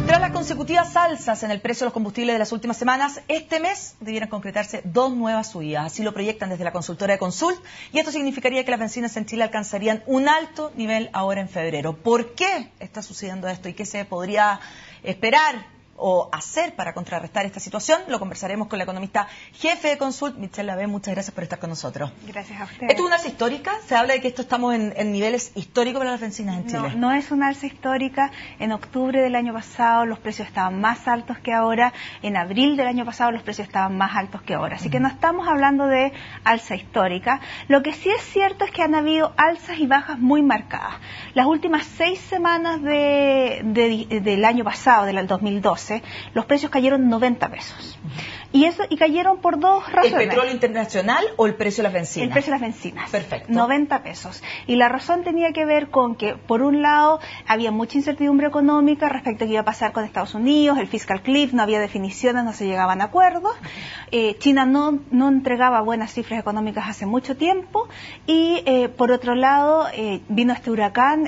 Tras las consecutivas alzas en el precio de los combustibles de las últimas semanas, este mes debieran concretarse 2 nuevas subidas. Así lo proyectan desde la consultora de Consult, y esto significaría que las bencinas en Chile alcanzarían un alto nivel ahora en febrero. ¿Por qué está sucediendo esto y qué se podría esperar o hacer para contrarrestar esta situación? Lo conversaremos con la economista jefe de Consult, Michelle Lavé. Muchas gracias por estar con nosotros. Gracias a usted. ¿Esto es una alza histórica? Se habla de que estamos en niveles históricos para las bencinas en Chile. No es una alza histórica. En octubre del año pasado los precios estaban más altos que ahora. En abril del año pasado los precios estaban más altos que ahora. Así que no estamos hablando de alza histórica. Lo que sí es cierto es que han habido alzas y bajas muy marcadas. Las últimas 6 semanas del año pasado, del 2012, los precios cayeron 90 pesos. Y cayeron por 2 razones. ¿El petróleo internacional o el precio de las bencinas? El precio de las bencinas. Perfecto. 90 pesos. Y la razón tenía que ver con que, por un lado, había mucha incertidumbre económica respecto a qué iba a pasar con Estados Unidos, el fiscal cliff, no había definiciones, no se llegaban a acuerdos. China no entregaba buenas cifras económicas hace mucho tiempo. Y, por otro lado, vino este huracán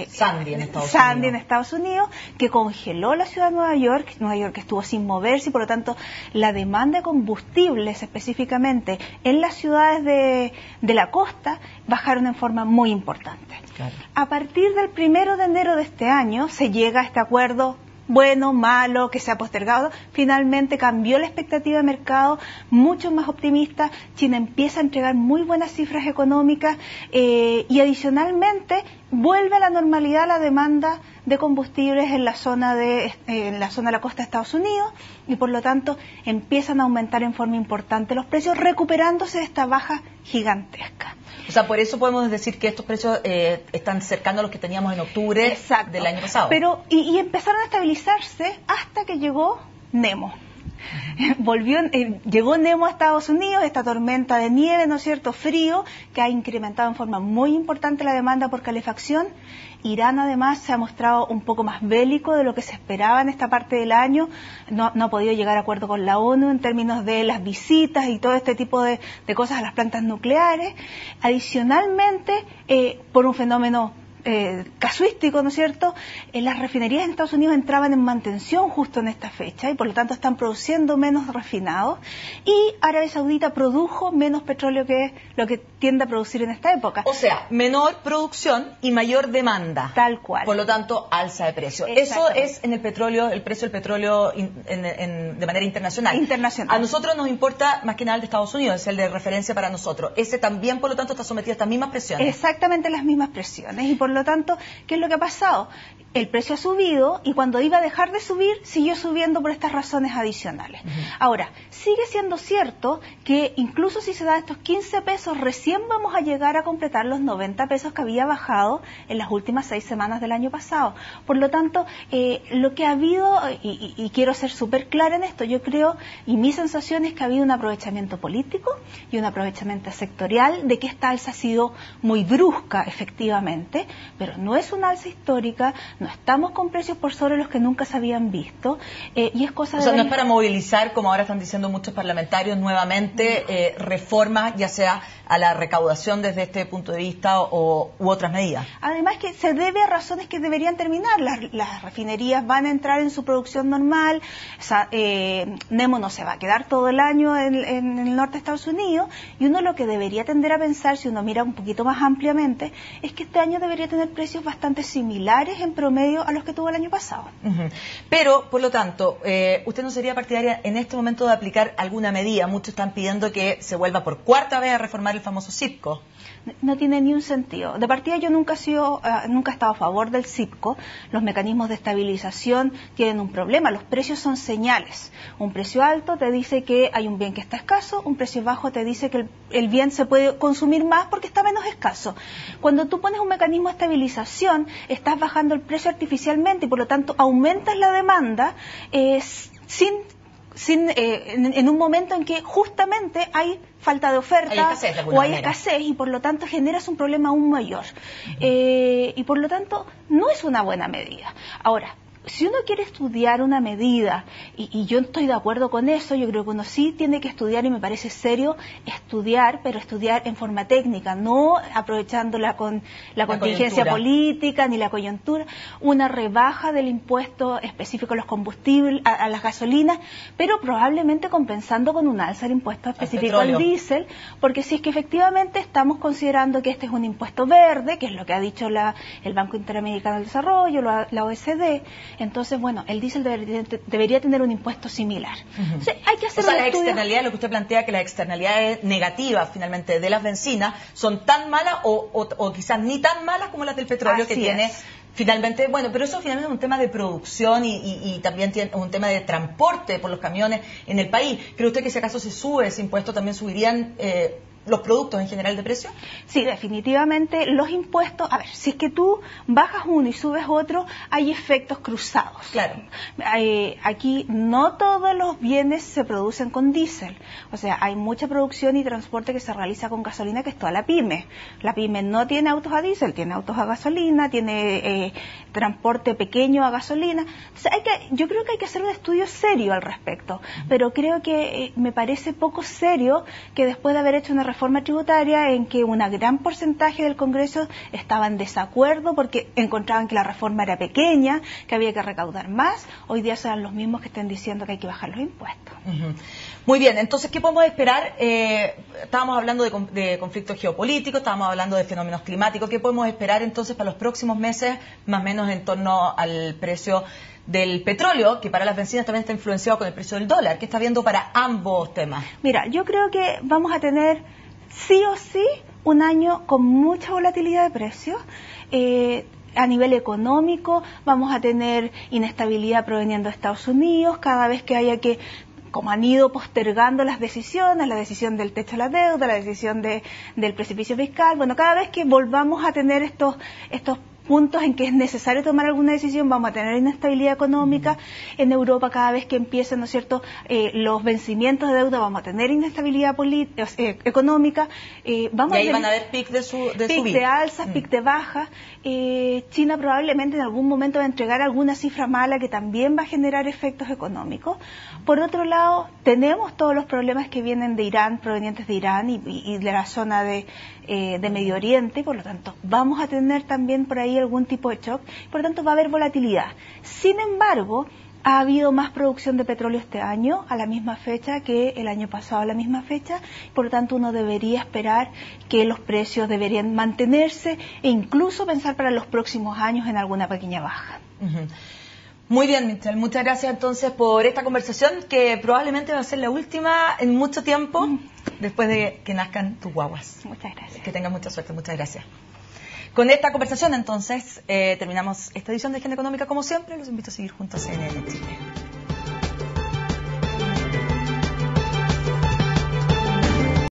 Sandy en Estados Unidos, que congeló la ciudad de Nueva York. Nueva York estuvo sin moverse y, por lo tanto, la demanda de combustibles específicamente en las ciudades de la costa bajaron en forma muy importante. Claro. A partir del 1 de enero de este año se llega a este acuerdo bueno, malo, que se ha postergado. Finalmente cambió la expectativa de mercado, mucho más optimista. China empieza a entregar muy buenas cifras económicas y adicionalmente vuelve a la normalidad la demanda de combustibles en la zona de la costa de Estados Unidos, y por lo tanto empiezan a aumentar en forma importante los precios, recuperándose de esta baja gigantesca. O sea, por eso podemos decir que estos precios están cercanos a los que teníamos en octubre del año pasado. Pero y empezaron a estabilizarse hasta que llegó Nemo. Llegó Nemo a Estados Unidos, esta tormenta de nieve, ¿no es cierto?, frío, que ha incrementado en forma muy importante la demanda por calefacción. Irán además se ha mostrado un poco más bélico de lo que se esperaba en esta parte del año. No ha podido llegar a acuerdo con la ONU en términos de las visitas y todo este tipo de cosas a las plantas nucleares. Adicionalmente, por un fenómeno casuístico, ¿no es cierto?, las refinerías en Estados Unidos entraban en mantención justo en esta fecha y por lo tanto están produciendo menos refinados, y Arabia Saudita produjo menos petróleo que lo que tiende a producir en esta época. O sea, menor producción y mayor demanda. Tal cual. Por lo tanto, alza de precio. Eso es en el petróleo, el precio del petróleo de manera internacional. Internacional. A nosotros nos importa más que nada el de Estados Unidos, es el de referencia para nosotros. Ese también, por lo tanto, está sometido a estas mismas presiones. Exactamente las mismas presiones. Y por lo tanto, ¿qué es lo que ha pasado? El precio ha subido y cuando iba a dejar de subir, siguió subiendo por estas razones adicionales. Ahora, sigue siendo cierto que incluso si se da estos 15 pesos, recién vamos a llegar a completar los 90 pesos que había bajado en las últimas 6 semanas del año pasado. Por lo tanto, lo que ha habido, y quiero ser súper clara en esto, yo creo, y mi sensación es que ha habido un aprovechamiento político y un aprovechamiento sectorial de que esta alza ha sido muy brusca, efectivamente, pero no es una alza histórica. No estamos con precios por sobre los que nunca se habían visto, y es cosa de... O sea, no es para movilizar, como ahora están diciendo muchos parlamentarios, nuevamente reformas, ya sea a la recaudación desde este punto de vista u otras medidas. Además que se debe a razones que deberían terminar. Las refinerías van a entrar en su producción normal. O sea, Nemo no se va a quedar todo el año en el norte de Estados Unidos, y uno lo que debería tender a pensar, si uno mira un poquito más ampliamente, es que este año debería tener precios bastante similares en promedio a los que tuvo el año pasado. Pero, por lo tanto, ¿usted no sería partidaria en este momento de aplicar alguna medida? Muchos están pidiendo que se vuelva por 4ª vez a reformar el famoso CIPCO. No tiene ni un sentido. De partida yo nunca he estado a favor del CIPCO. Los mecanismos de estabilización tienen un problema. Los precios son señales. Un precio alto te dice que hay un bien que está escaso, un precio bajo te dice que el bien se puede consumir más porque está menos escaso. Cuando tú pones un mecanismo de estabilización, estás bajando el precio artificialmente y por lo tanto aumentas la demanda en un momento en que justamente hay falta de oferta hay escasez y por lo tanto generas un problema aún mayor. Y por lo tanto no es una buena medida. Ahora, si uno quiere estudiar una medida, y yo estoy de acuerdo con eso, yo creo que uno sí tiene que estudiar, y me parece serio estudiar, pero estudiar en forma técnica, no aprovechando la contingencia política ni la coyuntura, una rebaja del impuesto específico a los combustibles, a las gasolinas, pero probablemente compensando con un alza del impuesto específico al diésel, porque si es que efectivamente estamos considerando que este es un impuesto verde, que es lo que ha dicho el Banco Interamericano del Desarrollo, la OECD, entonces, bueno, el diésel debería tener un impuesto similar. Entonces, hay que hacer la externalidad, lo que usted plantea, que las externalidades negativas, finalmente, de las bencinas, son tan malas o quizás ni tan malas como las del petróleo, que tiene... Finalmente, bueno, pero eso finalmente es un tema de producción y también tiene un tema de transporte por los camiones en el país. ¿Cree usted que si acaso se sube ese impuesto también subirían los productos en general de precio? Sí, definitivamente los impuestos, a ver, si es que tú bajas uno y subes otro, hay efectos cruzados. Claro. Aquí no todos los bienes se producen con diésel, o sea, hay mucha producción y transporte que se realiza con gasolina, que es toda la pyme. La pyme no tiene autos a diésel, tiene autos a gasolina, tiene transporte pequeño a gasolina. Entonces, yo creo que hay que hacer un estudio serio al respecto, pero creo que me parece poco serio que después de haber hecho una reforma tributaria en que un gran porcentaje del Congreso estaba en desacuerdo porque encontraban que la reforma era pequeña, que había que recaudar más, hoy día serán los mismos que estén diciendo que hay que bajar los impuestos. Muy bien, entonces, ¿qué podemos esperar? Estábamos hablando de conflictos geopolíticos, estábamos hablando de fenómenos climáticos. ¿Qué podemos esperar entonces para los próximos meses, más o menos en torno al precio del petróleo, que para las bencinas también está influenciado con el precio del dólar? ¿Qué está viendo para ambos temas? Mira, yo creo que vamos a tener sí o sí un año con mucha volatilidad de precios. A nivel económico vamos a tener inestabilidad proveniendo de Estados Unidos, cada vez que haya que, como han ido postergando las decisiones, la decisión del techo de la deuda, la decisión del precipicio fiscal, bueno, cada vez que volvamos a tener estos puntos en que es necesario tomar alguna decisión, vamos a tener inestabilidad económica. En Europa, cada vez que empiecen, ¿no es cierto?, los vencimientos de deuda, vamos a tener inestabilidad económica. Y ahí van a haber pic de alzas, pic de bajas. China probablemente en algún momento va a entregar alguna cifra mala que también va a generar efectos económicos. Por otro lado, tenemos todos los problemas que vienen de Irán, provenientes de Irán y de la zona de Medio Oriente, por lo tanto, vamos a tener también por ahí algún tipo de shock, por lo tanto va a haber volatilidad. Sin embargo, ha habido más producción de petróleo este año a la misma fecha que el año pasado a la misma fecha, por lo tanto uno debería esperar que los precios deberían mantenerse e incluso pensar para los próximos años en alguna pequeña baja. Muy bien, Michelle, muchas gracias entonces por esta conversación que probablemente va a ser la última en mucho tiempo después de que nazcan tus guaguas. Muchas gracias. Que tengas mucha suerte, muchas gracias. Con esta conversación, entonces, terminamos esta edición de Agenda Económica como siempre. Los invito a seguir juntos en CNN Chile.